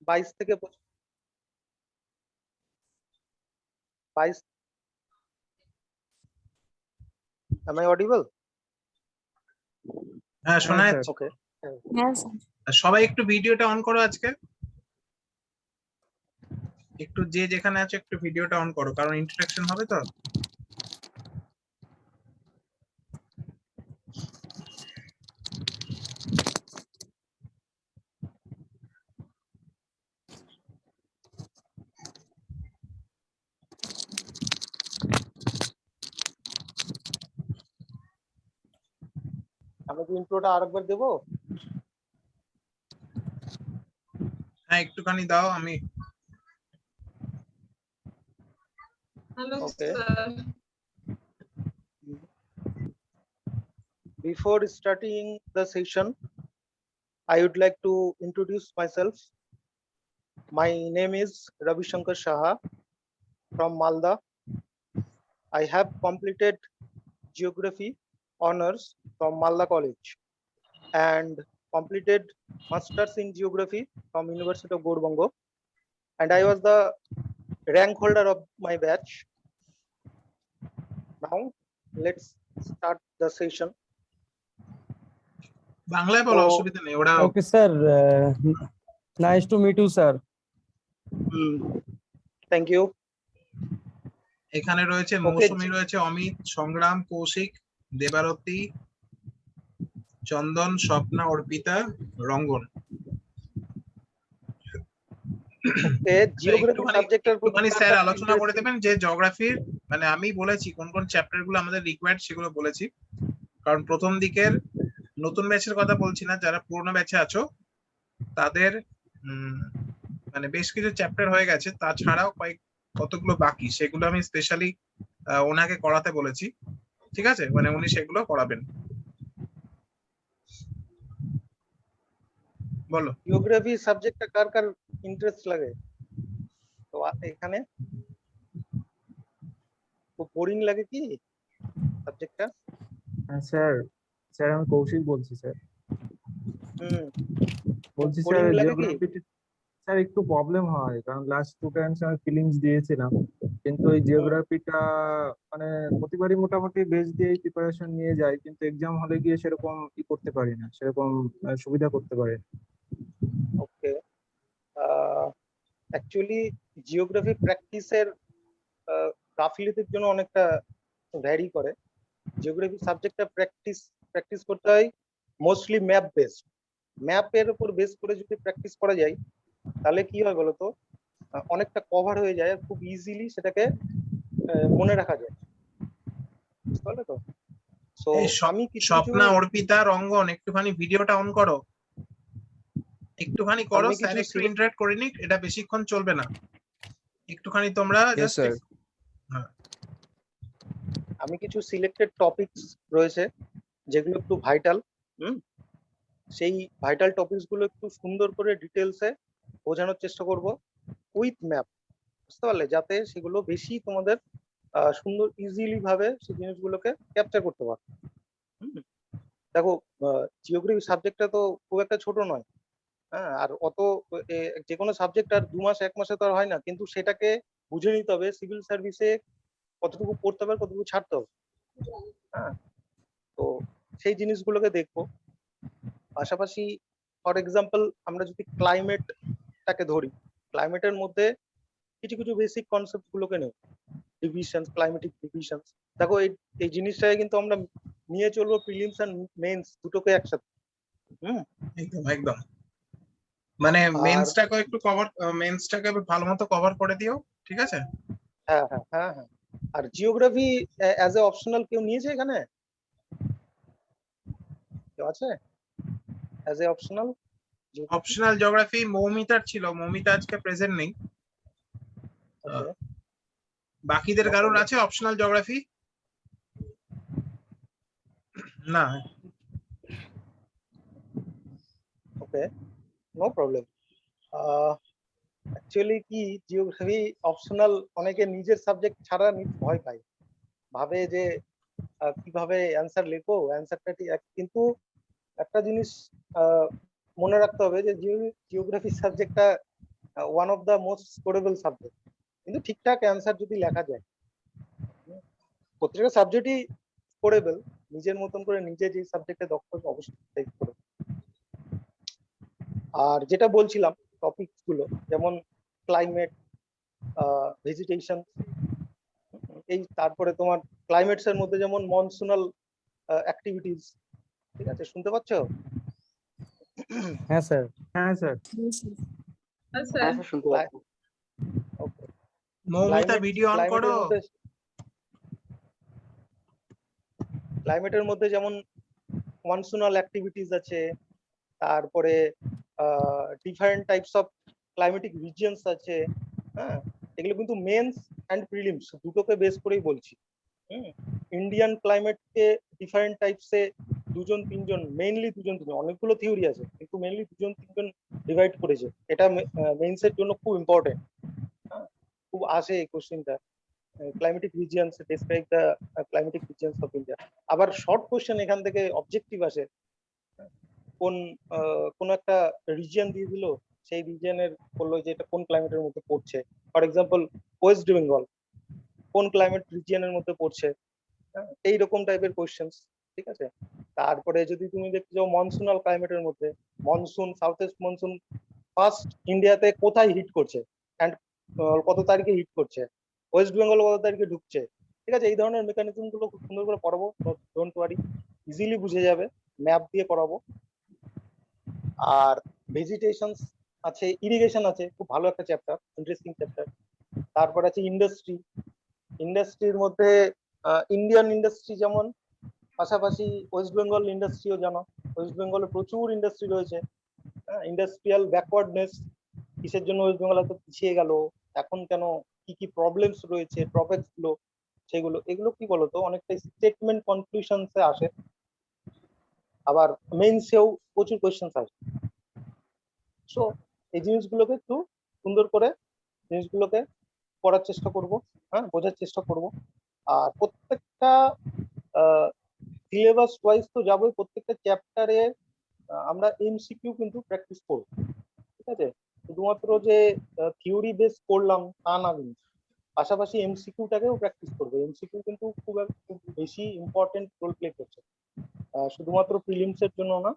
22 থেকে 22। Am I audible? হ্যাঁ শোনা যাচ্ছে। Okay. সবাই একটু ভিডিওটা অন করো আজকে, একটু যে যেখানে আছে একটু ভিডিওটা অন করো, কারণ ইন্টারঅ্যাকশন হবে তো। আমি কি ইন্ট্রোটা আরেকবার দেবো? হ্যাঁ একটুখানি দাও। আমি Okay. Before starting the session, I would like to introduce myself. My name is Ravi Shankar Shaha from Malda. I have completed geography honors from Malda College and completed masters in geography from University of Gurbango, and I was the rank holder of my batch. Now let's start the session. বাংলায় বলো, So, অসুবিধা নেই। ওরা Okay, sir. Nice to meet you, sir. thank you. এখানে রয়েছে মৌসুমী, রয়েছে অমিত, সংগ্রাম, কৌশিক, দেবারতী, চন্দন, স্বপ্না, অর্পিতা, রঙ্গন। Okay, geography subject এর প্রতি একটুখানি স্যার আলোচনা করে interest- দেবেন যে জিওগ্রাফির মানে আমি বলেছি কোন কোন চ্যাপ্টার গুলো আমাদের রিকোয়ার্ড সেগুলো বলেছি, কারণ প্রথম দিকের নতুন ব্যাচের কথা বলছি না, যারা পুরনো ব্যাচে আছো তাদের মানে বেশ কিছু চ্যাপ্টার হয়ে গেছে, তাছাড়াও কতগুলো বাকি সেগুলো আমি স্পেশালি ওনাকে করাতে বলেছি। ঠিক আছে, মানে উনি সেগুলো করাবেন। বলো। জিওগ্রাফি সাবজেক্টটা কার কার ইন্টারেস্ট লাগে? তো এখানে খুব বোরিং লাগে কি সাবজেক্টটা? স্যার স্যার আমি কৌশিক বলছি স্যার। বলছি স্যার বোরিং লাগে কি? জিওগ্রাফিতে স্যার একটু প্রবলেম হয়, কারণ লাস্ট 2 টাইমস আমি ফিলিংস দিয়েছিলাম, কিন্তু এই জিওগ্রাফিটা মানে প্রতিবারই মোটামুটি বেস দিয়ে প্রিপারেশন নিয়ে যাই, কিন্তু এক্সাম হলে গিয়ে সেরকম করতে পারি না, সেরকম সুবিধা করতে পারি না। ওকে, অ্যাকচুয়ালি জিওগ্রাফি প্র্যাকটিসের গাফিলতির জন্য অনেকটা ভ্যারি করে। জিওগ্রাফি সাবজেক্টটা প্র্যাকটিস করতে হয় মোস্টলি ম্যাপ বেসড। ম্যাপের উপর বেস করে যদি প্র্যাকটিস করা যায় তাহলে কি হয় বলতো, অনেকটা কভার হয়ে যায়, খুব ইজিলি সেটাকে মনে রাখা যায়, বুঝতে পারলে তো? সো আমি কিছু স্বপ্না, অর্পিতা, রঙ্গন একটুখানি ভিডিওটা অন করো, একটুখানি করো, স্যার একটু ইন্টারঅ্যাক্ট করে নিক, এটা বেশিক্ষণ চলবে না, একটুখানি তোমরা জাস্ট। আমি কিছু সিলেক্টেড টপিকস রয়েছে যেগুলো একটু ভাইটাল, সেই ভাইটাল টপিকস গুলো একটু সুন্দর করে ডিটেলসে বোঝানোর চেষ্টা করব উইথ ম্যাপ, বুঝতে পারলে, যাতে সেগুলো বেশি তোমাদের সুন্দর ইজিলি ভাবে সেই জিনিসগুলোকে ক্যাপচার করতে পারো। দেখো, জিওগ্রাফি সাবজেক্টটা তো খুব একটা ছোট নয়, হ্যাঁ, আর অত যে কোনো সাবজেক্ট আর 2 মাস 1 মাসে তো আর হয় না, কিন্তু সেটাকে বুঝে নিতে হবে সিভিল সার্ভিসে কতটুকু পড়তে হবে কতটুকু ছাড়তে হবে। হ্যাঁ, তো সেই জিনিসগুলোকে দেখবো। পাশাপাশি ফর এক্সাম্পল আমরা যদি ক্লাইমেটটাকে ধরি, ক্লাইমেটের মধ্যে কিছু কিছু বেসিক কনসেপ্ট গুলোকে নেই, ডিভিশন, ক্লাইমেটিক ডিভিশন। দেখো এই জিনিসটাকে কিন্তু আমরা নিয়ে চলবো প্রিলিমস এন্ড মেন্স দুটোকে একসাথে। একদম একদম, মানে মেন্সটাকে একটু কভার, মেন্সটাকে ভালো মতো কভার করে দিও, ঠিক আছে? হ্যাঁ হ্যাঁ হ্যাঁ হ্যাঁ। আর জিওগ্রাফি অ্যাজ এ অপশনাল কেউ নিয়েছে এখানে? কেউ আছে as a optional? Optional geography মৌমিতার ছিল, মৌমিতা আজকে প্রেজেন্ট নেই। বাকিদের কারোর আছে অপশনাল জিওগ্রাফি? না। ওকে, নো প্রবলেম। অ্যাকচুয়ালি কি, জিওগ্রাফি অপশনাল অনেকে নিজের সাবজেক্ট ছাড়া নিতে ভয় পায়, ভাবে যে কিভাবে অ্যান্সার লিখবো, অ্যান্সারটা ঠিক, কিন্তু একটা জিনিস মনে রাখতে হবে যে জিওগ্রাফি সাবজেক্টটা one of the most scorable subject, কিন্তু ঠিকঠাক অ্যান্সার যদি লেখা যায়, প্রত্যেকটা সাবজেক্টই স্কোরেবল, নিজের মতন করে নিজে যে সাবজেক্টে দক্ষ অবশ্যই করে। আর যেটা বলছিলাম টপিকস গুলো, যেমন ক্লাইমেট, ভেজিটেশন, এই তারপরে তোমার ক্লাইমেটস এর মধ্যে যেমন মনসুনাল অ্যাক্টিভিটিস, ঠিক আছে, শুনতে পাচ্ছ? হ্যাঁ স্যার। হ্যাঁ স্যার। শুনতে পাচ্ছি। ওকে, মৌমিতা ভিডিও অন করো। ক্লাইমেটের মধ্যে যেমন মনসুনাল অ্যাক্টিভিটিস আছে, তারপরে different types of climatic regions আছে, হ্যাঁ, এগুলো কিন্তু মেন্স অ্যান্ড প্রিলিমস দুটোকে বেস করেই বলছি। ইন্ডিয়ান ক্লাইমেটকে ডিফারেন্ট টাইপসে দুজন তিনজন, মেইনলি দুজন তিনজন, অনেকগুলো থিওরি আছে কিন্তু মেইনলি দুজন তিনজন ডিভাইড করেছে। এটা মেইনসের জন্য খুব ইম্পর্টেন্ট, খুব আসে এই কোশ্চেনটা। Climatic regions, describe the climatic regions of India. আবার শর্ট কোশ্চেন এখান থেকে অবজেক্টিভ আসে, কোন একটা রিজিয়ন দিয়ে দিল, সেই রিজিয়নের বললো যে এটা কোন ক্লাইমেটের মধ্যে পড়ছে। ফর এক্সাম্পল ওয়েস্ট বেঙ্গল কোন ক্লাইমেট রিজিয়নের মধ্যে পড়ছে, এইরকম টাইপের কোশ্চেন, ঠিক আছে। তারপরে যদি তুমি দেখতে যাও মনসুনাল ক্লাইমেটের মধ্যে, monsoon, south West monsoon first ইন্ডিয়াতে কোথায় হিট করছে অ্যান্ড কত তারিখে হিট করছে, ওয়েস্ট বেঙ্গল কত তারিখে ঢুকছে, ঠিক আছে। এই ধরনের মেকানিজম গুলো খুব সুন্দর করে পড়াবো, ডোন্ট ওয়ারি, ইজিলি বুঝে যাবে, ম্যাপ দিয়ে করাবো। আর ভেজিটেশন আছে, ইরিগেশন আছে, খুব ভালো একটা চ্যাপ্টার, ইন্টারেস্টিং চ্যাপ্টার। তারপর আছে ইন্ডাস্ট্রি, ইন্ডাস্ট্রির মধ্যে ইন্ডিয়ান ইন্ডাস্ট্রি যেমন, পাশাপাশি ওয়েস্ট বেঙ্গল ইন্ডাস্ট্রিও জানো, ওয়েস্ট বেঙ্গলে প্রচুর ইন্ডাস্ট্রি রয়েছে। ইন্ডাস্ট্রিয়াল ব্যাকওয়ার্ডনেস, কিসের জন্য ওয়েস্ট বেঙ্গল এত পিছিয়ে গেল, এখন কেন, কি কি প্রবলেমস রয়েছে, ড্রব্যাকস গুলো, সেগুলো, এগুলো কি বলতো অনেকটা স্টেটমেন্ট কনক্লুশনসে আসে। আবার মেইনসেও প্রচুর কোয়েশ্চেন আসে। সো এই জিনিসগুলোকে একটু সুন্দর করে জিনিসগুলোকে পড়ার চেষ্টা করব, হ্যাঁ, বোঝার চেষ্টা করব। আর প্রত্যেকটা সিলেবাস ওয়াইজ তো যাবোই, প্রত্যেকটা চ্যাপ্টারে আমরা এমসিকিউ কিন্তু প্র্যাকটিস করব, ঠিক আছে। শুধুমাত্র যে থিওরি বেস করলাম তা না, কিন্তু পাশাপাশি এমসিকিউটাকেও প্র্যাকটিস করবো। এমসিকিউ কিন্তু খুব বেশি ইম্পর্টেন্ট রোল প্লে করছে, শুধুমাত্র প্রিলিমস এর জন্য না,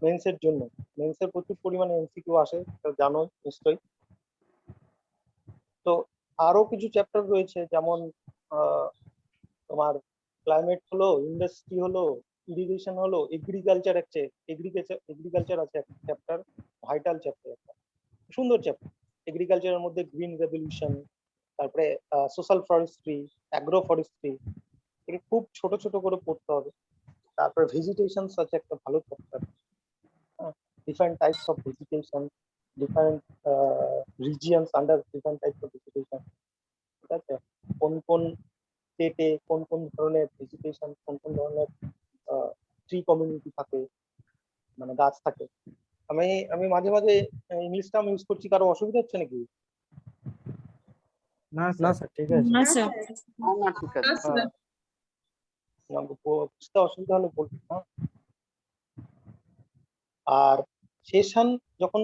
মেন্সের জন্য। মেন্সের প্রচুর পরিমাণে এমসিকিউ আসে, জানো নিশ্চয়ই। তো আরো কিছু চ্যাপ্টার রয়েছে, যেমন তোমার ক্লাইমেট হলো, ইন্ডাস্ট্রি হলো, ইরিগেশন হলো, এগ্রিকালচার আছে, এগ্রিকালচার আছে একটা চ্যাপ্টার, ভাইটাল চ্যাপ্টার, একটা সুন্দর চ্যাপ্টার। এগ্রিকালচারের মধ্যে গ্রিন রেভলিউশন, তারপরে সোশ্যাল ফরেস্ট্রি, অ্যাগ্রো ফরেস্ট্রি, এটা খুব ছোট ছোট করে পড়তে হবে। তারপরে ভেজিটেশন আছে একটা ভালো chapter, different types of vegetation, different regions under different types of vegetation, ঠিক আছে। কোন কোন স্টেটে কোন কোন ধরনের ভেজিটেশন, কোন কোন ধরনের ট্রি কমিউনিটি থাকে, মানে গাছ থাকে। আমি আমি মাঝে মাঝে ইংলিশ টার্ম ইউজ করছি, কারো অসুবিধা হচ্ছে নাকি? না না স্যার। স্যার ঠিক আছে। না, ঠিক আছে। বুঝতে অসুবিধা হলে বলবো, হ্যাঁ। আর সেশন যখন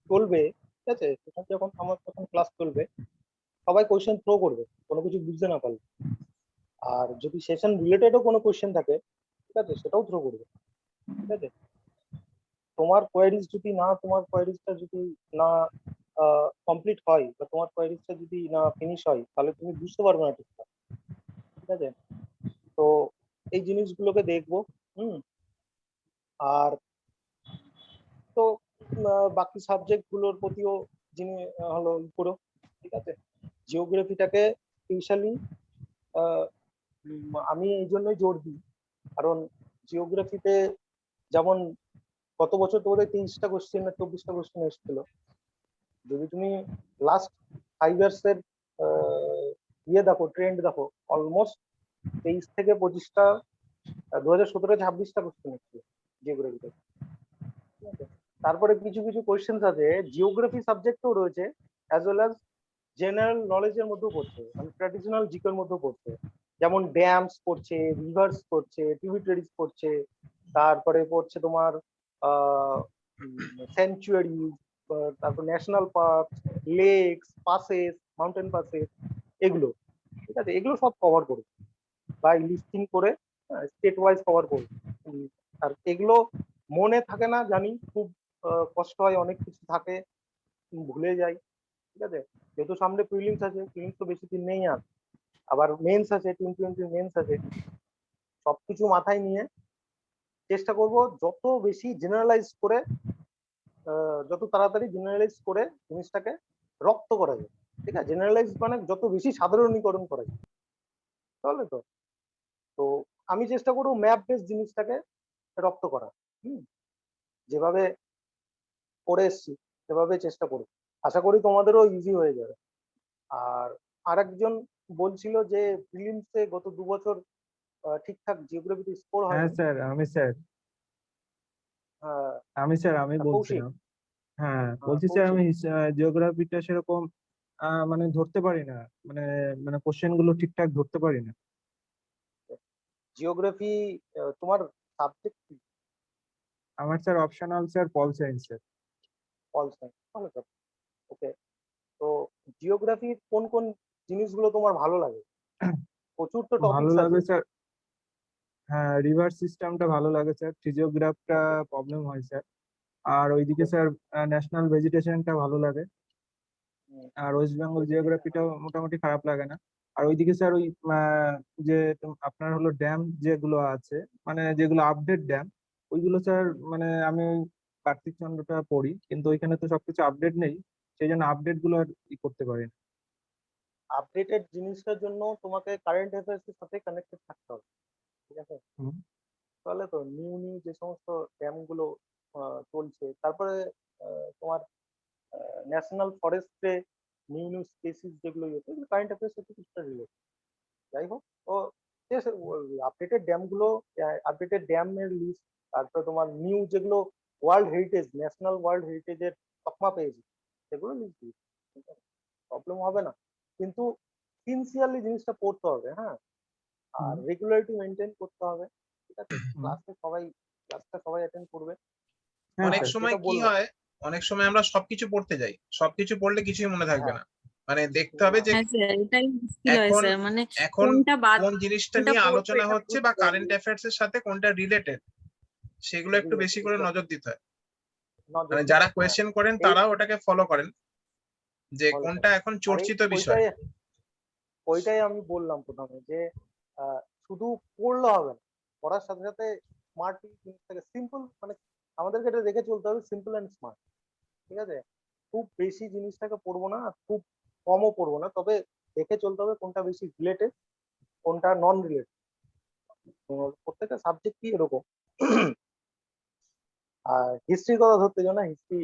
চলবে, ঠিক আছে, সেশন যখন আমার যখন ক্লাস চলবে, সবাই কোয়েশ্চেন থ্রো করবে কোনো কিছু বুঝতে না পারলে। আর যদি সেশন রিলেটেডও কোনো কোয়েশ্চেন থাকে, ঠিক আছে, সেটাও থ্রো করবে, ঠিক আছে। তোমার কোয়ারিজ যদি না, তোমার কোয়ারিজটা যদি না কমপ্লিট হয়, বা তোমার কোয়ারিজটা যদি না ফিনিশ হয়, তাহলে তুমি বুঝতে পারবে না ঠিকঠাক, ঠিক আছে। তো এই জিনিসগুলোকে দেখবো। আর তো বাকি সাবজেক্ট গুলোর প্রতিও যিনি হলো করো, ঠিক আছে। জিওগ্রাফিটাকে স্পেশালি আমি এই জন্যই জোর দিই, কারণ জিওগ্রাফিতে যেমন গত বছর তোমাদের 23টা কোশ্চেন না 24টা কোশ্চেন এসেছিল, যদি তুমি লাস্ট 5 ইয়ার্স এর ইয়ে দেখো, ট্রেন্ড দেখো, অলমোস্ট 23 থেকে 25টা, 2017-26টা কোশ্চেন এসেছিল জিওগ্রাফিতে, ঠিক আছে। তারপরে কিছু কিছু কোয়েশ্চেন আছে জিওগ্রাফি সাবজেক্টও রয়েছে, অ্যাজ ওয়েল অ্যাজ জেনারেল নলেজের মধ্যেও পড়ছে, মানে ট্র্যাডিশনাল জিকের মধ্যেও পড়ছে। যেমন ড্যামস পড়ছে, রিভার্স পড়ছে, ট্রিবিউটারিজ পড়ছে, তারপরে পড়ছে তোমার স্যাংচুয়ারি, তারপর national park, lakes, passes, mountain passes, এগুলো, ঠিক আছে, এগুলো সব কভার করবে বা লিস্টিং করে স্টেট ওয়াইজ কভার করবে। আর এগুলো মনে থাকে না জানি, খুব কষ্ট হয়, অনেক কিছু থাকে, ভুলে যাই, ঠিক আছে। যেহেতু সামনে প্রিলিমস আছে, প্রিলিমস তো বেশি দিন নেই, আর আবার মেন্স আছে, 2020 মেন্স আছে, সবকিছু মাথায় নিয়ে চেষ্টা করব যত বেশি জেনারেলাইজ করে, যত তাড়াতাড়ি জেনারেলাইজ করে জিনিসটাকে রপ্ত করা যায়, ঠিক আছে। জেনারেলাইজ মানে যত বেশি সাধারণীকরণ করা যায়, তাহলে তো তো আমি চেষ্টা করবো ম্যাপ বেস জিনিসটাকে রপ্ত করা। হুম, যেভাবে করে এসছি সেভাবে চেষ্টা করবো, আশা করি তোমাদেরও ইজি হয়ে যাবে। আর আরেকজন বলছিল যে প্রিলিমসে গত 2 বছর ঠিকঠাক জিওগ্রাফিতে স্কোর হ্যাঁ হয়নি। স্যার, আহ, আমি কৌশিক, বলছিলাম। হ্যাঁ বলছি স্যার, আমি কৌশিক, জিওগ্রাফিটা সেরকম মানে ধরতে পারি না, মানে মানে কোশ্চেন গুলো ঠিকঠাক ধরতে পারি না। জিওগ্রাফি তোমার সাবজেক্ট কি? আমার sir optional sir pol science sir. All science, ভালো তো। ওকে, তো জিওগ্রাফির কোন কোন জিনিসগুলো তোমার ভালো লাগে? প্রচুর তো ভালো টপিকস আছে। লাগে স্যার, হ্যাঁ রিভার সিস্টেমটা ভালো লাগে স্যার, ফিজিওগ্রাফটা ওকে, প্রবলেম হয় স্যার। আর ওইদিকে স্যার ন্যাশনাল ভেজিটেশনটা ভালো লাগে। আর ওয়েস্ট বেঙ্গল জিওগ্রাফিটাও মোটামুটি খারাপ লাগে না। আর ওইদিকে স্যার ওই যে আপনার হলো ড্যাম যেগুলো আছে, মানে যেগুলো আপডেট ড্যাম, ওইগুলো স্যার মানে আমি ওই কার্তিক চন্দ্রটা পড়ি, কিন্তু ওইখানে তো সবকিছু আপডেট নেই, সেই জন্য আপডেট গুলো আর করতে পারি না। আপডেটেড জিনিসটার জন্য তোমাকে কারেন্ট অ্যাফেয়ার্স এর সাথে কানেক্টেড থাকতে হবে, ঠিক আছে। হুম। তাহলে তো নিউ নিউ যে সমস্ত ড্যাম গুলো চলছে, তারপরে তোমার ন্যাশনাল ফরেস্টে নিউ নিউ স্পেসিস যেগুলো ইয়েছে, কারেন্ট অ্যাফেয়ার্স সাথে কিছুটা রিলেটেড। যাই হোক, ও আপডেটেড ড্যাম গুলো, আপডেটেড ড্যামের লিস্ট, তারপরে তোমার নিউ যেগুলো ওয়ার্ল্ড হেরিটেজ, ন্যাশনাল ওয়ার্ল্ড হেরিটেজের তকমা পেয়েছে, সেগুলো লিস্ট দিই, প্রবলেম হবে না। কিন্তু সিনসিয়ারলি জিনিসটা পড়তে হবে, হ্যাঁ, আর হুম। রেগুলারিটি মেনটেন করতে হবে, ঠিক আছে। হুম। ক্লাসটা সবাই অ্যাটেন্ড করবে। হ্যাঁ অনেক আর স্যার। সময় যেটা কি বললাম, হয়, অনেক সময় আমরা সবকিছু পড়তে যাই, সবকিছু পড়লে কিছুই মনে থাকবে হ্যাঁ, না। মানে দেখতে হবে না, যে হ্যাঁ স্যার, এটাই মুশকিল হয় এখন স্যার, মানে এখন কোনটা বাদ কোন জিনিসটা কোনটা নিয়ে পড়বো আলোচনা এটা হচ্ছে বা বুঝতে কারেন্ট হবে। অ্যাফেয়ার্স এর সাথে কোনটা রিলেটেড, সেগুলো একটু বেশি করে নজর দিতে হয়। নজর মানে দিতে যারা হবে, হ্যাঁ। কোয়েশ্চেন করেন এই তারাও ওটাকে ফলো করেন যে ফলো কোনটা করো। এখন আরে চর্চিত বিষয়। ওইটাই আমি বললাম প্রথমে যে শুধু পড়লে হবে না, পড়ার সাথে সাথে স্মার্ট জিনিসটাকে সিম্পল, মানে আমাদেরকে এটা দেখে চলতে হবে, সিম্পল অ্যান্ড স্মার্ট, ঠিক আছে। খুব বেশি জিনিসটাকে পড়বো না, আর খুব কমও পড়বো না, তবে দেখে চলতে হবে কোনটা বেশি রিলেটেড, কোনটা নন রিলেটেড। প্রত্যেকটা সাবজেক্টই এরকম। আর হিস্ট্রির কথা ধরতে যাও না, হিস্ট্রি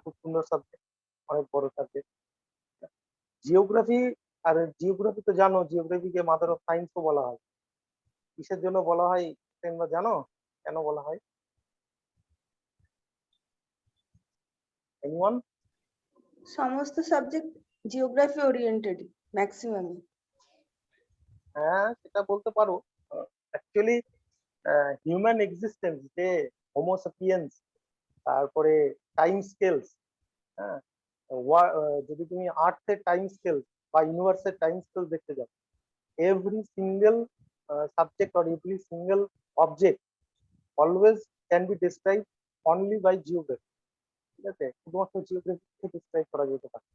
খুব সুন্দর সাবজেক্ট, অনেক বড় সাবজেক্ট। জিওগ্রাফি, আর জিওগ্রাফি তো জানো, জিওগ্রাফিকে মাদার অফ সায়েন্সও বলা হয়। কিসের জন্য বলা হয় তোমরা জানো, কেন বলা হয়? এনিওয়ান? সমস্ত সাবজেক্ট জিওগ্রাফি ওরিয়েন্টেড ম্যাক্সিমাম। হ্যাঁ, সেটা বলতে পারো। অ্যাকচুয়ালি হিউম্যান এক্সিস্টেন্স, যে হোমোসাপিয়েন্স, তারপরে টাইম স্কেলস, হ্যাঁ, যদি তুমি আর্থের টাইম স্কেল বা ইউনিভার্সের টাইম স্কেল দেখতে যাও, every single subject or every single object always can be describe only by geography, ঠিক আছে। শুধুমাত্র জিওগ্রাফিকে ডিসক্রাইব করা যেতে পারে।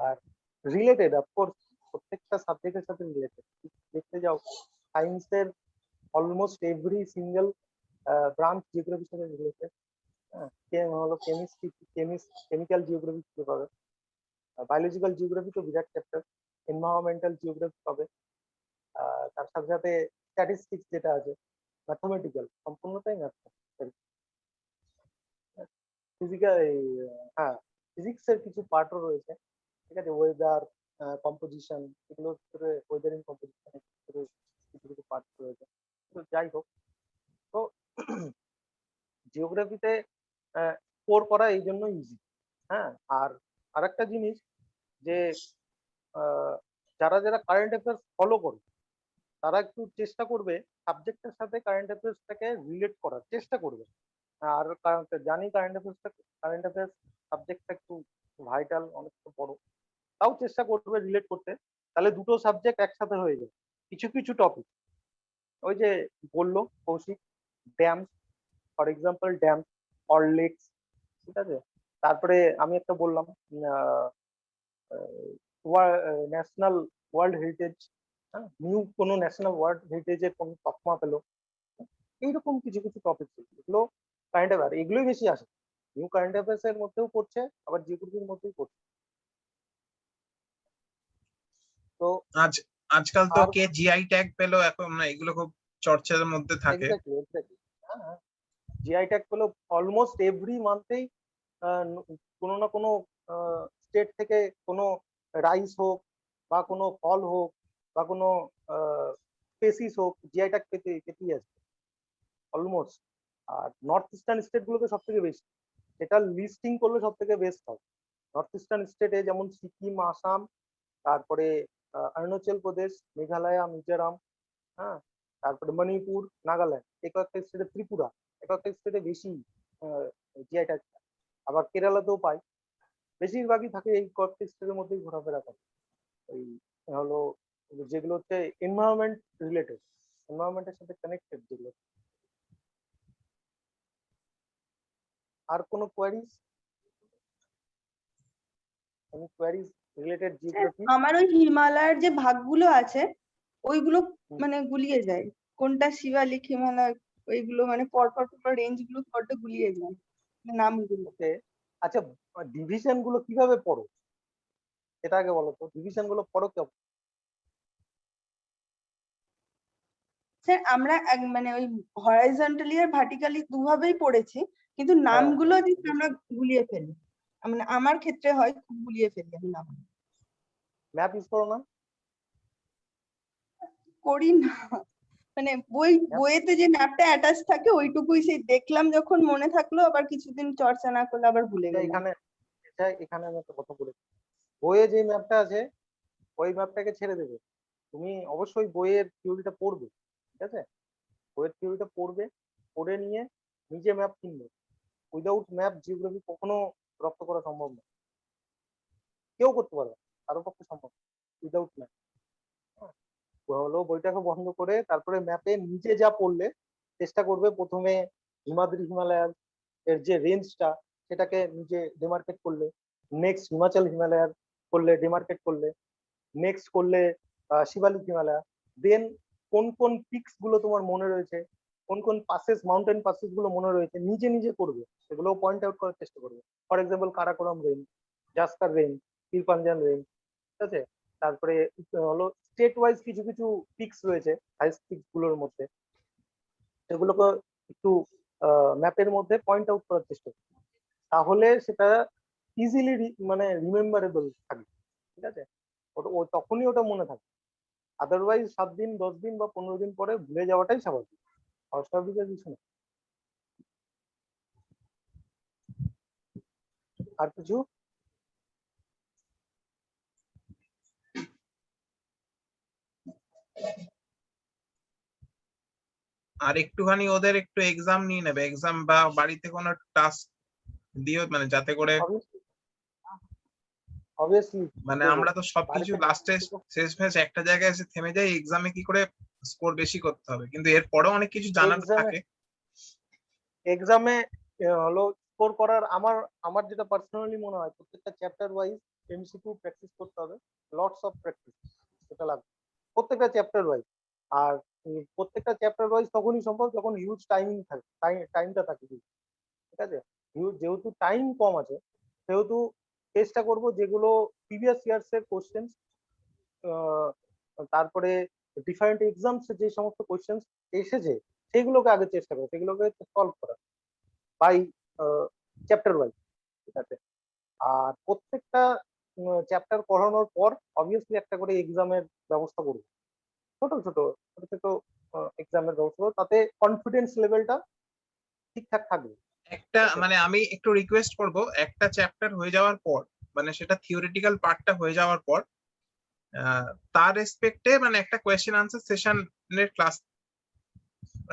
আর রিলেটেড অফকোর্স, প্রত্যেকটা সাবজেক্টের সাথে রিলেটেড দেখতে যাও, সায়েন্সের অলমোস্ট এভরি সিঙ্গেল ব্রাঞ্চ জিওগ্রাফির সাথে রিলেটেড। হ্যাঁ, হলো কেমিস্ট্রি, কেমিক্যাল জিওগ্রাফি পাবে, বায়োলজিক্যাল জিওগ্রাফি তো বিরাট চ্যাপ্টার, এনভায়রনমেন্টাল জিওগ্রাফি পাবে, তার সাথে সাথে স্ট্যাটিস্টিক্স যেটা আছে, ম্যাথমেটিক্যাল, সম্পূর্ণটাই ম্যাথমেটিক্যাল। ফিজিক্যাল, হ্যাঁ, ফিজিক্স এর কিছু পার্টও রয়েছে, ঠিক আছে। ওয়েদার কম্পোজিশন, এগুলোর ভিতরে ওয়েদারিং কম্পোজিশন কিছু কিছু পার্ট রয়েছে। তো যাই হোক, তো জিওগ্রাফিতে স্কোর করা এই জন্য ইজি। হ্যাঁ, আর আরেকটা জিনিস যে আহ, যারা যারা কারেন্ট অ্যাফেয়ার্স ফলো করে, তারা একটু চেষ্টা করবে সাবজেক্টের সাথে কারেন্ট অ্যাফেয়ার্সটাকে রিলেট করার চেষ্টা করবে। আর জানি কারেন্ট অ্যাফেয়ার্স সাবজেক্টটা একটু ভাইটাল, অনেকটা বড়, তাও চেষ্টা করবে রিলেট করতে, তাহলে দুটো সাবজেক্ট একসাথে হয়ে যায়। কিছু কিছু টপিক ওই যে বললো Koushik, dam, for example dam or lakes, ঠিক আছে। তারপরে আমি একটা বললাম ন্যাশনাল ওয়ার্ল্ড হেরিটেজ, নিউ কোনো ন্যাশনাল ওয়ার্ল্ড হেরিটেজের কোন তকমা পেলো, এইরকম কিছু কিছু টপিক এগুলো কারেন্ট অ্যাফেয়ার, এগুলোই বেশি আসে। নিউ কারেন্ট অ্যাফেয়ার্স এর মধ্যেও পড়ছে, আবার জিওগ্রাফির মধ্যেও পড়ছে। তো আজ আজকাল তো আর কে জিআই ট্যাগ পেলো, এখন না এগুলো খুব চর্চার মধ্যে থাকে। এক্স্যাক্টলি এক্স্যাক্টলি, হ্যাঁ, জিআই ট্যাগ পেলো অলমোস্ট এভরি মান্থেই কোনো না কোনো স্টেট থেকে কোনো রাইস হোক বা কোনো ফল হোক বা কোনো স্পেসিস হোক, জিআই ট্যাগ পেতেই আছে অলমোস্ট। আর নর্থ ইস্টার্ন স্টেট গুলোকে সব থেকে বেশি, এটা লিস্টিং করলে সব থেকে বেস্ট হয়। নর্থ ইস্টার্ন স্টেটে যেমন সিকিম, আসাম, তারপরে অরুণাচল প্রদেশ, মেঘালয়, মিজোরাম, হ্যাঁ, তারপরে মণিপুর, নাগাল্যান্ড, এই কয়েকটা স্টেটে, ত্রিপুরা, এই কয়েকটা স্টেটে বেশি জিআই ট্যাগ। আবার কেরালাতেও পাই, বেশিরভাগই থাকে এই কয়েকটা স্টেটের মধ্যেই ঘোরাফেরা করে। ওই হলো যেগুলো হচ্ছে এনভায়রনমেন্ট রিলেটেড, এনভায়রনমেন্টের সাথে কানেক্টেড যেগুলো। আর কোনো queries, any queries related geography? আমার ওই হিমালয়ের যে ভাগগুলো আছে ওইগুলো মানে গুলিয়ে যায়, কোনটা শিবালিক, হিমালয়, ওইগুলো মানে পরপর রেঞ্জ গুলো বড্ড গুলিয়ে যায় নামগুলো। ওকে, আচ্ছা, ডিভিশন গুলো কিভাবে পড়ো এটা আগে বলো তো, ডিভিশন গুলো পড়ো কেমন? স্যার আমরা মানে ওই হরাইজন্টালি আর ভার্টিক্যালি দুভাবেই পড়েছি, কিন্তু নামগুলো just আমরা গুলিয়ে ফেলি, মানে আমার ক্ষেত্রে হয় খুব গুলিয়ে ফেলি আমি নাম। ম্যাপ ইউজ করো না? করি না, মানে বইয়েতে যে ম্যাপটা অ্যাটাচ থাকে ওইটুকুই সেই দেখলাম যখন মনে থাকলো, আবার কিছুদিন চর্চা না করলে আবার ভুলে গেলাম। এখানে এখানে আমি একটা কথা বলি, বইয়ে যে ম্যাপটা আছে ওই ম্যাপটাকে ছেড়ে দেবে, তুমি অবশ্যই বইয়ের থিওরিটা পড়বে, ঠিক আছে, বইয়ের থিওরিটা পড়বে, পড়ে নিয়ে নিজে ম্যাপ কিনবে। উইদাউট ম্যাপ জিওগ্রাফি কখনো রপ্ত করা সম্ভব না, কেউ করতে পারবে না, কারো পক্ষে সম্ভব উইদাউট ম্যাপ। হলো বইটাকে বন্ধ করে তারপরে ম্যাপে নিজে যা পড়লে চেষ্টা করবে প্রথমে হিমাদ্রি হিমালয়ার এর যে রেঞ্জটা সেটাকে নিজে ডিমার্কেট করলে, নেক্সট হিমাচল হিমালয়ার করলে ডিমার্কেট করলে, নেক্সট করলে শিবালিক হিমালয়া, দেন কোন কোন পিকস গুলো তোমার মনে রয়েছে, কোন কোন পাসেস, মাউন্টেন পাসেস গুলো মনে রয়েছে, নিজে নিজে করবে, সেগুলো পয়েন্ট আউট করার চেষ্টা করবে। For example Karakoram range, Zanskar range, Pir Panjal range, ঠিক আছে। তারপরে হলো স্টেট ওয়াইজ কিছু কিছু পিকস রয়েছে হাইস্ট পিকস গুলোর মধ্যে, সেগুলোকে একটু ম্যাপের মধ্যে পয়েন্ট আউট করার চেষ্টা করবে, তাহলে সেটা ইজিলি মানে রিমেম্বারেবল থাকবে, ঠিক আছে, ও তখনই ওটা মনে থাকে। আদারওয়াইজ 7 দিন 10 দিন বা 15 দিন পরে ভুলে যাওয়াটাই স্বাভাবিক, অস্বাভাবিকের কিছু না। আর কিছু? আর একটুখানি ওদের একটু এক্সাম নিয়ে নেবে, এক্সাম বা বাড়িতে কোনো টাস্ক দিও, মানে যাতে করে, অবভিয়াসলি মানে আমরা তো সবকিছু লাস্টে শেষ ফেস একটা জায়গায় এসে থেমে যাই, এক্সামে কি করে স্কোর বেশি করতে হবে, কিন্তু এরপরেও অনেক কিছু জানার থাকে। এক্সামে হলো স্কোর করার আমার আমার যেটা পার্সোনালি মনে হয়, প্রত্যেকটা চ্যাপ্টার ওয়াইজ এমসিকিউ প্র্যাকটিস করতে হবে, লটস অফ প্র্যাকটিস, সেটা লাগবে প্রত্যেকটা চ্যাপ্টার ওয়াইজ। আর প্রত্যেকটা চ্যাপ্টার ওয়াইজ তখনই সম্ভব যখন হিউজ টাইমিং থাকে, টাইমটা থাকে, ঠিক আছে। যেহেতু টাইম কম আছে সেহেতু চেষ্টা করব যেগুলো প্রিভিয়াস ইয়ার্স এর কোশ্চেন, তারপরে ডিফারেন্ট এক্সামস যে সমস্ত কোশ্চেন এসেছে সেগুলোকে আগে চেষ্টা করো, সেগুলোকে সলভ করা বাই চ্যাপ্টার ওয়াইজ, ঠিক আছে। আর প্রত্যেকটা চ্যাপ্টার পড়ানোর পর অবভিয়াসলি একটা করে এক্সামের ব্যবস্থা করবো, ছোট ছোট ছোট ছোট এক্সামের ব্যবস্থা করবো, তাতে কনফিডেন্স লেভেলটা ঠিকঠাক থাকবে। একটা মানে আমি একটু রিকোয়েস্ট করব, একটা চ্যাপ্টার হয়ে যাওয়ার পর, মানে সেটা থিওরিটিক্যাল পার্টটা হয়ে যাওয়ার পর তার রেসপেক্টে মানে একটা কোয়েশ্চেন আনসার সেশনের ক্লাস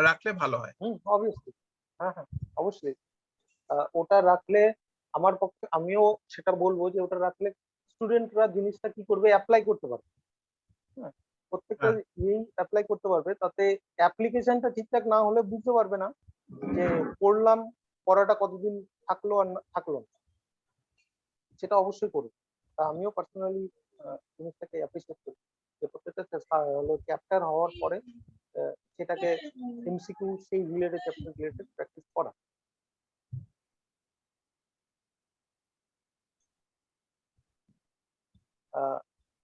রাখলে ভালো হয়। অবভিয়াসলি, হ্যাঁ হ্যাঁ, অবশ্যই ওটা রাখলে আমার পক্ষে আমিও সেটা বলবো যে ওটা রাখলে স্টুডেন্টরা জিনিসটা কি করবে, অ্যাপ্লাই করতে পারবে। হ্যাঁ, প্রত্যেকটা হ্যাঁ। ইয়েই অ্যাপ্লাই করতে পারবে, তাতে অ্যাপ্লিকেশনটা ঠিকঠাক না হলে বুঝতে পারবে না যে পড়লাম, পড়াটা কতদিন থাকলো আর থাকলো না, সেটা অবশ্যই করবে। তা আমিও পার্সোনালি জিনিসটাকে অ্যাপ্রিসিয়েট করি যে প্রত্যেকটা হলো চ্যাপ্টার হওয়ার পরে সেটাকে এমসিকিউ সেই রিলেটেড চ্যাপ্টার রিলেটেড প্র্যাকটিস করা।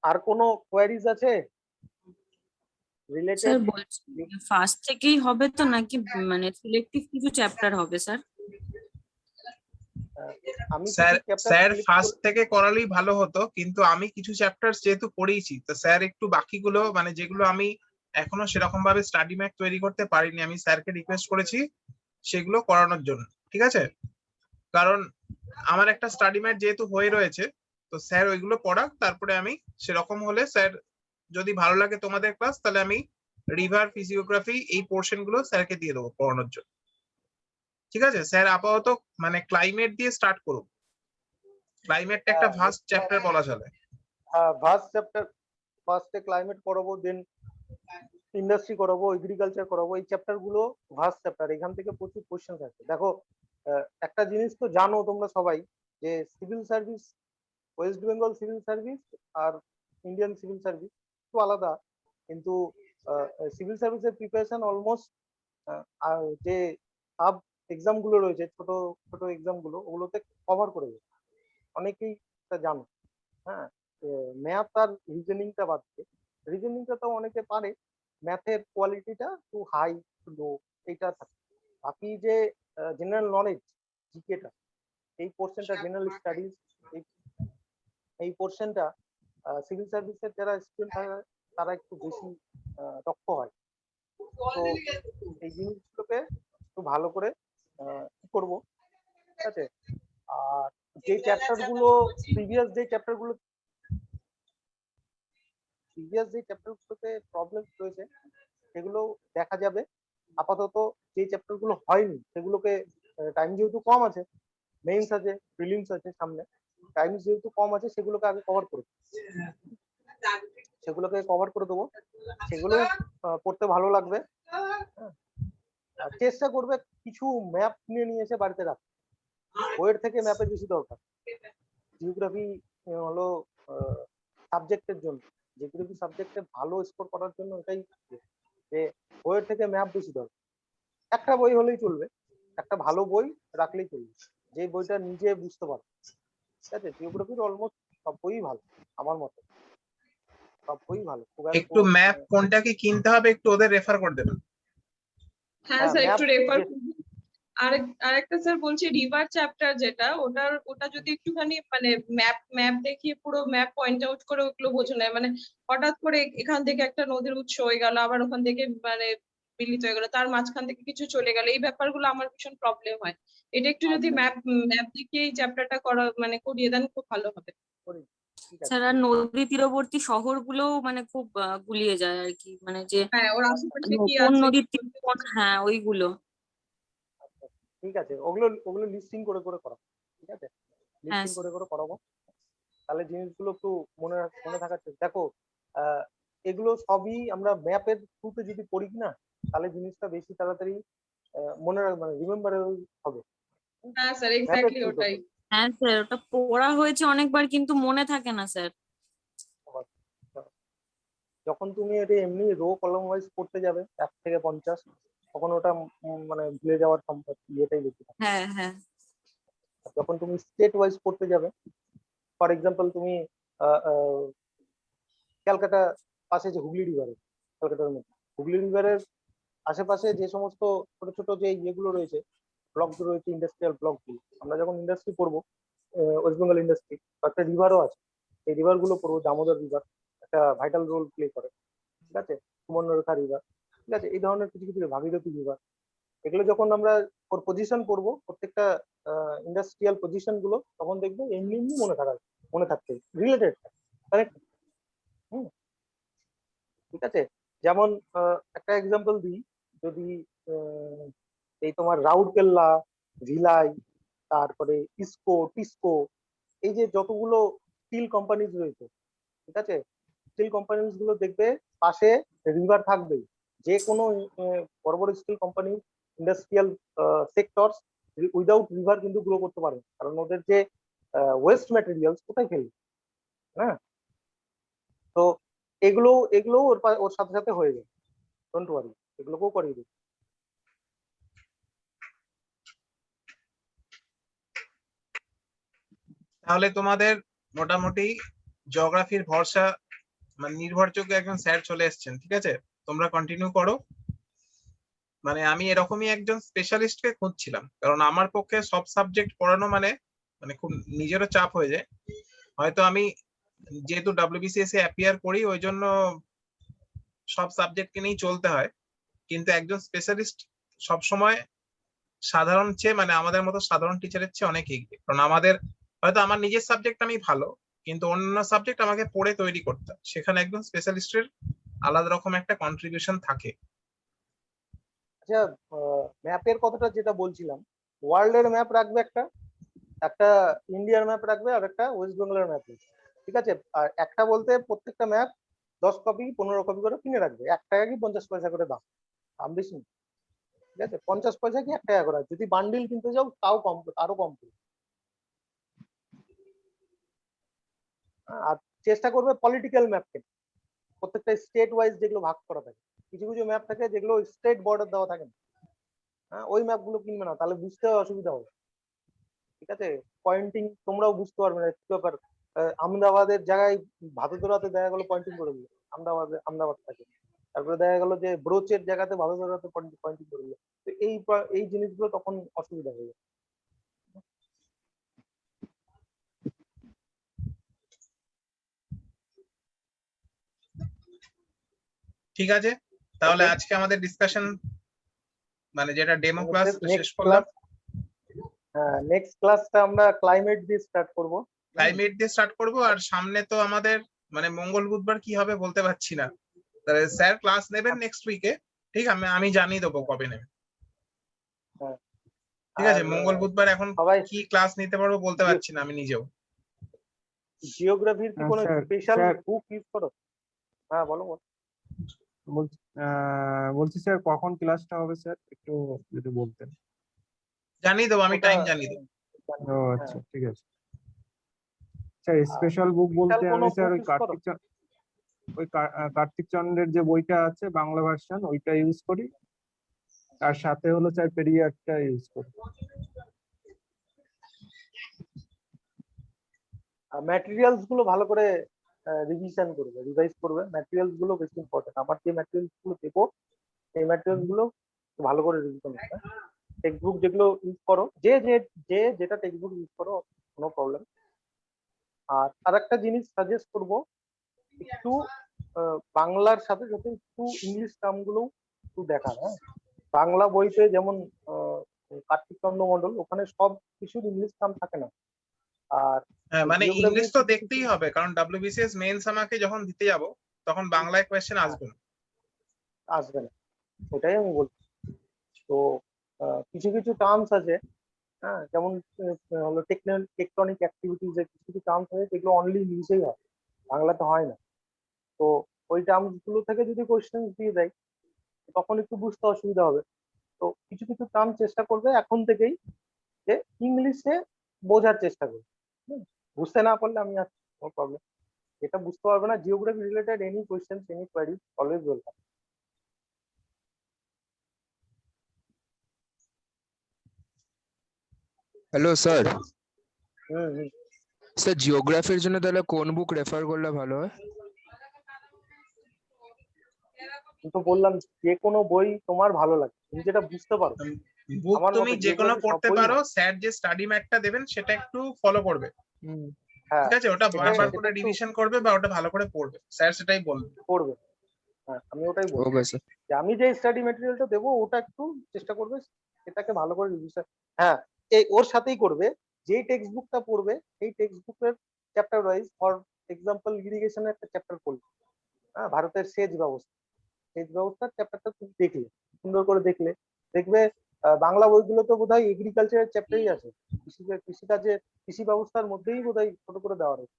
আর কোনো কোয়ারিজ আছে স্যার রিলেটেড? বলছি ফার্স্ট থেকেই হবে তো নাকি মানে সিলেক্টিভ কিছু চ্যাপ্টার হবে স্যার? আমি স্যার কিছু চ্যাপ্টার স্যার ফার্স্ট থেকে করালেই ভালো হতো, কিন্তু আমি কিছু চ্যাপ্টার যেহেতু পড়িয়েছি, তো স্যার একটু বাকিগুলো মানে যেগুলো আমি এখনো সেরকম ভাবে স্টাডি ম্যাপ তৈরি করতে পারিনি, আমি স্যারকে রিকোয়েস্ট করেছি সেগুলো করানোর জন্য। ঠিক আছে, কারণ আমার একটা স্টাডি ম্যাট যেহেতু হয়ে রয়েছে, তো স্যার ওইগুলো পড়াক, তারপরে আমি সেরকম হলে স্যার যদি ভালো লাগে তোমাদের ক্লাস, তাহলে আমি রিভার ফিজিওগ্রাফি এই পোর্শন গুলো স্যারকে দিয়ে দেবো পড়ানোর জন্য। ঠিক আছে স্যার, আপাতত মানে ক্লাইমেট দিয়ে স্টার্ট করুন। ক্লাইমেটটা একটা ভাস্ট চ্যাপ্টার বলা চলে। ভার্স্ট চ্যাপ্টার, ফার্স্টে ক্লাইমেট করাবো, দেন ইন্ডাস্ট্রি করাবো, এগ্রিকালচার করাবো, এই চ্যাপ্টার গুলো ভার্স্ট চ্যাপ্টার, এখান থেকে প্রচুর কোশ্চেন আছে। দেখো একটা জিনিস তো জানো তোমরা সবাই যে civil service, west Bengal civil service আর ইন্ডিয়ান সিভিল সার্ভিস একটু আলাদা, কিন্তু সিভিল সার্ভিসের প্রিপারেশন অলমোস্ট যে সাব এক্সাম গুলো রয়েছে, ছোট ছোট এক্সাম গুলো, ওগুলোতে কভার করে দেবে, অনেকেই তা জানো। হ্যাঁ, ম্যাথ আর রিজনিংটা বাদ দিয়ে, রিজনিংটা তো অনেকে পারে, ম্যাথের কোয়ালিটিটা একটু হাই টু লো এইটা থাকে। বাকি যে জেনারেল নলেজ জিকেটা, এই পোর্শনটা জেনারেল স্টাডিজ, এই পোর্শনটা সিভিল সার্ভিসের যারা স্টুডেন্ট থাকে তারা একটু বেশি দক্ষ হয়। তো এই জিনিসগুলোকে একটু ভালো করে কি করবো, ঠিক আছে? আর যে চ্যাপ্টার গুলো প্রিভিয়াস যে চ্যাপ্টার গুলোতে প্রবলেম রয়েছে সেগুলো দেখা যাবে। আপাতত যে চ্যাপ্টার গুলো হয়নি সেগুলোকে, টাইম যেহেতু কম আছে, মেইনস আছে, প্রিলিমস আছে সামনে, টাইম যেহেতু কম আছে সেগুলোকে আগে কভার করে দেবো, সেগুলো পড়তে ভালো লাগবে। হ্যাঁ, আর চেষ্টা করবে কিছু ম্যাপ নিয়ে এসে বাড়িতে রাখ, বইয়ের থেকে ম্যাপের বেশি দরকার। জিওগ্রাফি হলো সাবজেক্টের জন্য, জিওগ্রাফি সাবজেক্টে ভালো স্কোর করার জন্য এটাই যে বইয়ের থেকে ম্যাপ বেশি দরকার। একটা বই হলেই চলবে, একটা ভালো বই রাখলেই চলবে, যে বইটা নিজে বুঝতে পারবে। ঠিক আছে, জিওগ্রাফির অলমোস্ট সব বই ভালো আমার মতে, সব বই ভালো। একটু ম্যাপ কোনটা কি কিনতে হবে একটু ওদের রেফার করে দেবেন। হ্যাঁ স্যার ম্যাপ একটু রেফার আরেকটা স্যার বলছি রিভার চ্যাপ্টার যেটা, ওটা যদি একটুখানি মানে ম্যাপ দেখিয়ে পুরো ম্যাপ পয়েন্ট আউট করে ওগুলো বোঝো না, মানে হঠাৎ করে এখান থেকে একটা নদীর উৎস হয়ে গেল, আবার ওখান থেকে মানে বিলিত হয়ে গেল, তার মাঝখান থেকে কিছু চলে গেল, এই ব্যাপারগুলো আমার ভীষণ প্রবলেম হয়। এটা একটু যদি ম্যাপ দেখিয়ে এই চ্যাপ্টারটা করা মানে করিয়ে দেন খুব ভালো হবে। স্যার আর নদী তীরবর্তী শহরগুলোও মানে খুব গুলিয়ে যায় আর কি, মানে যে হ্যাঁ ওর আশেপাশে কি কোন আছে নদীর তীর কোন, হ্যাঁ ওইগুলো। ঠিক আছে, ওগুলো লিস্টিং করে করাবো। ঠিক আছে, হ্যাঁ লিস্টিং করে করাবো, তাহলে জিনিসগুলো একটু মনে থাকার চেষ্টা। দেখো এগুলো সবই আমরা ম্যাপের থ্রুতে যদি পড়ি না, তাহলে জিনিসটা বেশি তাড়াতাড়ি মনে মানে রিমেম্বারেবল হবে। হ্যাঁ স্যার ম্যাপের এক্স্যাক্টলি থ্রুতে ওটাই। হ্যাঁ স্যার, ওটা পড়া হয়েছে অনেকবার কিন্তু মনে থাকে না স্যার। যখন তুমি এটা এমনি রো কলম ওয়াইজ পড়তে যাবে 1 থেকে 50, তখন ওটা মানে ভুলে যাওয়ার ইয়েটাই বেশি থাকে। হ্যাঁ হ্যাঁ। যখন তুমি স্টেট ওয়াইজ পড়তে যাবে, ফর এক্সাম্পল তুমি ক্যালকাটা পাশে যে হুগলি রিভারের, ক্যালকাটার মধ্যে হুগলি রিভারের আশেপাশে যে সমস্ত ছোট ছোট যে ইয়েগুলো রয়েছে, ব্লকগুলো রয়েছে, ইন্ডাস্ট্রিয়াল ব্লকগুলো, আমরা যখন ইন্ডাস্ট্রি পড়বো, ওয়েস্ট বেঙ্গল ইন্ডাস্ট্রি, একটা রিভারও আছে, এই রিভার গুলো পড়বো। দামোদর রিভার একটা ভাইটাল রোল প্লে করে, ঠিক আছে, সুবর্ণরেখা রিভার, ঠিক আছে, এই ধরনের কিছু কিছু, ভাগীরথী রিভার, এগুলো যখন আমরা পজিশন পড়বো, প্রত্যেকটা ইন্ডাস্ট্রিয়াল পজিশন গুলো, তখন দেখবে এমনি এমনি মনে থাকছে, রিলেটেড, কারেক্ট। হুম, ঠিক আছে, যেমন একটা এক্সাম্পল দিই, যদি এই তোমার রাউরকেল্লা, ভিলাই, তারপরে ইসকো, টিসকো, এই যে যতগুলো স্টিল কোম্পানিজ রয়েছে, ঠিক আছে, স্টিল কোম্পানিজ গুলো দেখবে পাশে রিভার থাকবেই। যে কোনো বড় বড় steel company, industrial sectors without river কিন্তু গ্রো করতে পারে না। কারণ ওদের যে ওয়েস্ট ম্যাটেরিয়ালস কোথায় ফেলবে, হ্যাঁ। তো এগুলো এগুলো ওর সাথে সাথে হয়ে যাবে, ডোন্ট ওয়ারি, এগুলোকেও করিয়ে দিই। তাহলে তোমাদের মোটামুটি জিওগ্রাফির ভরসা মানে নির্ভরযোগ্য একজন স্যার চলে এসেছেন, ঠিক আছে, তোমরা কন্টিনিউ করো। মানে আমি এরকমই একজন স্পেশালিস্টকে খুঁজছিলাম, কারণ আমার পক্ষে সব সাবজেক্ট পড়ানো মানে মানে খুব নিজেরও চাপ হয়ে যায়। হয়তো আমি যেহেতু ডাব্লিউবিসিএস এ অ্যাপিয়ার করি ওই জন্য সব সাবজেক্টকে নিয়েই চলতে হয়, কিন্তু একজন স্পেশালিস্ট সবসময় সাধারণ চেয়ে মানে আমাদের মতো সাধারণ টিচারের চেয়ে অনেক এগিয়ে। কারণ আমাদের হয়তো আমার নিজের সাবজেক্ট আমি ভালো, কিন্তু অন্য সাবজেক্ট আমাকে পড়ে তৈরি করতে হয়। সেখানে একজন স্পেশালিস্টের আলাদা রকম একটা কন্ট্রিবিউশন থাকে। আচ্ছা, ম্যাপের কথাটা যেটা বলছিলাম, ওয়ার্ল্ডের ম্যাপ রাখবে একটা, একটা ইন্ডিয়ার ম্যাপ রাখবে, আর একটা ওয়েস্ট বেঙ্গলের ম্যাপ রাখবে, ঠিক আছে। আর একটা বলতে প্রত্যেকটা ম্যাপ 10 কপি 15 কপি করে কিনে রাখবে, 1 টাকা কি 50 পয়সা করে দাম, দাম বেশি না, ঠিক আছে, 50 পয়সা কি 1 টাকা করে। যদি বান্ডিল কিনতে যাও তাও কম, আরো কম করে। আর চেষ্টা করবে পলিটিক্যাল ম্যাপ কেন, প্রত্যেকটা স্টেট ওয়াইজ যেগুলো ভাগ করা থাকে, কিছু কিছু ম্যাপ থাকে যেগুলো স্টেট বর্ডার দেওয়া থাকে না, হ্যাঁ, ওই ম্যাপ গুলো কিনবে না, তাহলে বুঝতে অসুবিধা হবে, ঠিক আছে। পয়েন্টিং তোমরাও বুঝতে পারবে না কি ব্যাপার। আহমেদাবাদের জায়গায় ভাদোদরাতে দেখা গেলো পয়েন্টিং করে দিল, আহমেদাবাদ থাকে। তারপরে দেখা গেল যে ব্রোচের জায়গাতে ভাদোদরাতে পয়েন্টিং করে দিল। তো এই জিনিসগুলো তখন অসুবিধা হয়ে যায়। ঠিক আছে, তাহলে Okay. আজকে আমাদের ডিসকাশন মানে যেটা ডেমো ক্লাস শেষ নেক্সট করলাম। ক্লাস, হ্যাঁ, নেক্সট ক্লাসটা আমরা ক্লাইমেট দিয়ে স্টার্ট করব। ক্লাইমেট দিয়ে স্টার্ট করব, আর সামনে তো আমাদের মানে মঙ্গল বুধবার কি হবে বলতে পারছি না। তাহলে স্যার ক্লাস নেবেন নেক্সট উইকে, ঠিক, আমি জানিয়ে দেবো কবে নেবেন। হ্যাঁ, ঠিক আছে, মঙ্গল বুধবার এখন সবাই কি ক্লাস নিতে পারবো বলতে পারছি না আমি নিজেও। জিওগ্রাফির কি কোনো স্যার স্পেশাল স্যার বুক ইউজ করো? হ্যাঁ, বলো বলো। বলছি স্যার কখন ক্লাসটা হবে স্যার, একটু যদি বলতেন। জানিয়ে দেবো, আমি ওটা টাইম জানিয়ে দেবো। ও আচ্ছা, ঠিক আছে স্যার। স্পেশাল বুক স্পেশাল বলতে কোনো আমি স্যার বুক ওই ইউজ করো? কার্তিক চন্দ্রের যে বইটা আছে বাংলা ভার্সন ওইটা ইউজ করি, আর সাথে হলো স্যার পেরিয়ারটা ইউজ করি। ম্যাটেরিয়ালস গুলো ভালো করে রিভিশন করবে, রিভাইজ করবে, ম্যাটেরিয়ালস গুলো বেশি ইম্পর্টেন্ট। আমার যে ম্যাটেরিয়ালস গুলো দেবো সেই ম্যাটেরিয়ালস গুলো ভালো করে রিভিশন করবে। টেক্সট বুক যেগুলো ইউজ করো, যে যেটা টেক্সট বুক ইউজ করো, নো প্রবলেম। আর আরেকটা জিনিস সাজেস্ট করব, একটু বাংলার সাথে সাথে একটু ইংলিশ টার্ম গুলো একটু দেখা। হ্যাঁ, বাংলা বইতে যেমন কার্তিক চন্দ্র মন্ডল, ওখানে সব কিছুর ইংলিশ টার্ম থাকে না। আর হ্যাঁ, মানে ইংলিশ জিওগ্রাফির তো দেখতেই হবে, কারণ ডাব্লিউবিসিএস মেইনস আমাকে যখন দিতে যাব তখন বাংলায় কোয়েশ্চেন আসবে না। আসবে না, ওটাই আমি বলছি। তো কিছু কিছু টার্মস আছে, হ্যাঁ, যেমন হলো টেকটনিক অ্যাক্টিভিটিজ এর কিছু কিছু টার্মস আছে যেগুলো অনলি ইংলিশেই হয়, বাংলাতে হয় না। তো ওই টার্মস গুলো থেকে যদি কোয়েশ্চেন দিয়ে দেয় তখন একটু বুঝতে অসুবিধা হবে। তো কিছু কিছু টার্ম চেষ্টা করবে এখন থেকেই যে ইংলিশে বোঝার চেষ্টা করবে। বুঝতে না পারলে আমি আছি, নো প্রবলেম। এটা বুঝতে পারবে না, geography related any question, any query, always welcome. Hello sir. Hmm. Sir জিওগ্রাফির জন্য তাহলে কোন বুক রেফার করলে ভালো হয়? তো বললাম যে কোনো বই তোমার ভালো লাগে, তুমি যেটা বুঝতে পারো। বুক আমার তুমি মতে যে কোনো জিওগ্রাফি সব পড়তে বই পারো, স্যার যে স্টাডি ম্যাপটা দেবেন সেটা একটু ফলো করবে, হ্যাঁ, ঠিক আছে, ওটা বারবার সেটা করে একটু রিভিশন করবে বা ওটা ভালো করে পড়বে, স্যার সেটাই বলবে। পড়বে। হ্যাঁ, আমি ওটাই বলবো ওকে স্যার। যে আমি যে স্টাডি ম্যাটেরিয়ালটা দেবো ওটা একটু চেষ্টা করবে এটাকে ভালো করে রিভিশন। হ্যাঁ, এই ওর সাথেই করবে, যেই টেক্সট বুকটা পড়বে সেই টেক্সট বুকের চ্যাপ্টার ওয়াইজ, ফর এক্সাম্পল ইরিগেশনের একটা চ্যাপ্টার পড়বে, হ্যাঁ, ভারতের সেচ ব্যবস্থার চ্যাপ্টারটা তুমি দেখলে, সুন্দর করে দেখলে দেখবে বাংলা বইগুলো তো বোধহয় এগ্রিকালচারের চ্যাপ্টারই আছে, কৃষিকাজে কৃষি ব্যবস্থার মধ্যেই বোধহয় ছোট করে দেওয়া রয়েছে।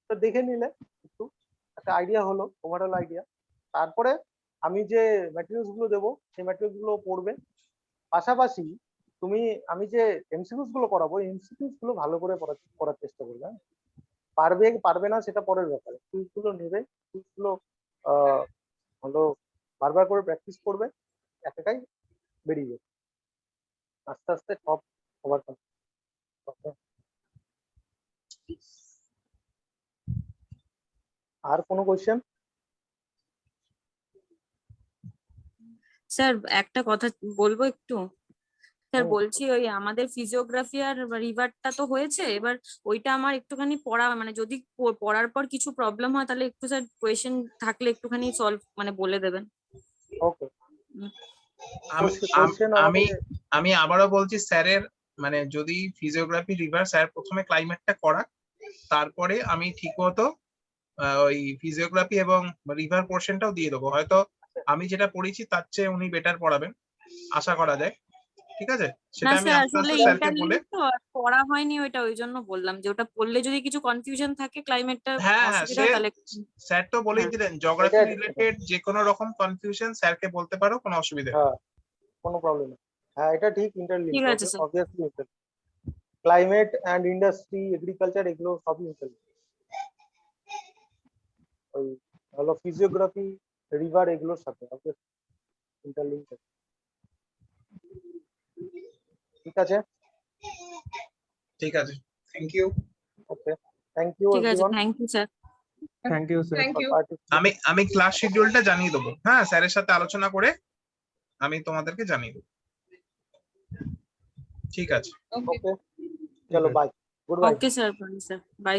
তো দেখে নিলে একটু একটা আইডিয়া হলো, ওভারঅল আইডিয়া। তারপরে আমি যে ম্যাটেরিয়ালস গুলো দেবো সেই ম্যাটেরিয়ালস গুলো পড়বে। পাশাপাশি আমি যে এমসিকিউস গুলো করাবো, এমসিকিউস গুলো ভালো করে করার চেষ্টা করবে। হ্যাঁ? পারবে পারবে না সেটা পরের ব্যাপারে, কুইজ গুলো নেবে, কুইজ গুলো হলো বারবার করে প্র্যাকটিস করবে, একাই বেরিয়ে যাবে আস্তে আস্তে সব ওভারকাম। আর কোনো কোয়েশ্চেন? স্যার একটা কথা বলবো একটু। স্যার হুম। বলছি ওই আমাদের ফিজিওগ্রাফি আর রিভারটা তো হয়েছে, এবার ওইটা আমার একটুখানি পড়া মানে যদি পড়ার পর কিছু প্রবলেম হয় তাহলে একটু স্যার কোয়েশ্চেন থাকলে একটুখানি সলভ মানে বলে দেবেন। ওকে। আমি আমি আবারও বলছি স্যারের মানে যদি ফিজিওগ্রাফি রিভার স্যার প্রথমে ক্লাইমেটটা করাক, তারপরে আমি ঠিকমতো ওই ফিজিওগ্রাফি এবং রিভার পোর্শনটাও দিয়ে দেবো। হয়তো আমি যেটা পড়েছি তার চেয়ে উনি বেটার পড়াবেন আশা করা যায়। ঠিক আছে, না সেটা আমি স্যার, আস্তে আসলে আস্তে স্যারকে বলে। ইন্টারলিঙ্ক তো আর পড়া হয়নি, ওইটা ওই জন্য বললাম যে ওটা পড়লে যদি কিছু কনফিউশন থাকে ক্লাইমেটটা হ্যাঁ অসুবিধা হয় তাহলে স্যার তো বলেই হ্যাঁ। দিলেন জিওগ্রাফি এটা- রিলেটেড যে কোনো রকম কনফিউশন স্যারকে বলতে পারো, কোনো অসুবিধা নেই। হ্যাঁ, কোনো প্রবলেম নেই। হ্যাঁ, এটা ঠিক, ইন্টারলিঙ্ক ঠিক আছে sir. Obviously. Climate and industry, agriculture এগুলো সবই ইন্টারলিঙ্ক। ওই হলো ফিজিওগ্রাফি, রিভার এগুলোর সাথে ইন্টারলিঙ্ক। ঠিক আছে, ঠিক আছে, thank you. Okay, thank you ঠিক আছে, everyone thank you sir. Thank you sir. Thank you. আমি ক্লাস শিডিউলটা জানিয়ে দেবো, হ্যাঁ স্যারের সাথে আলোচনা করে আমি তোমাদেরকে জানিয়ে দেবো। ঠিক আছে, ওকে। ওকে, চলো bye, good bye. Okay sir, bye sir, by.